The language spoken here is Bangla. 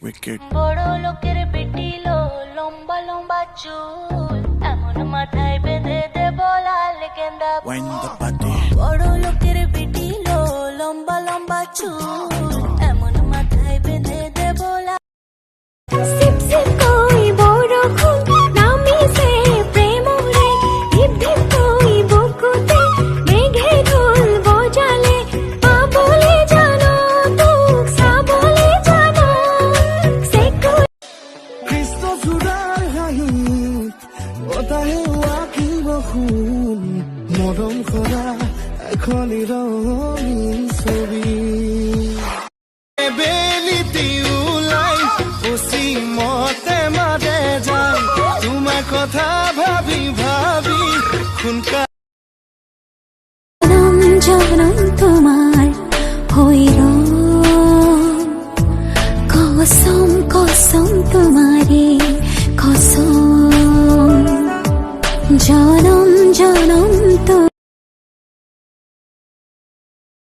Wicked. বড় লোকের পিটিলো লম্বা লম্বা চুল এমন মাথায় বেঁধে দেব লাল গেন্দা Wind the body. বড় লোকের পিটিলো লম্বা লম্বা চুল এমন মাথায় বেঁধে দেব লাল সিপ সিপ কই বরখুন নামিছে প্রেম রে ঢিপ ঢিপ কই বুকুতে মেঘে ঢোল বজালে পাবলে জানো তুক সাবলে জানো সে কই Cristo জুড়ার হাঁহিত বতাহে আঁকি বসুন মৰম কৰা এখন ৰঙীন ছবি বেলিতি ওলাই পশ্চিমতে মাদে যায় তোমাৰ কথা ভাবি ভাবি খুনকা জনম জনম তোমার হইর কসম কসম তোমারে কসম জনম জনম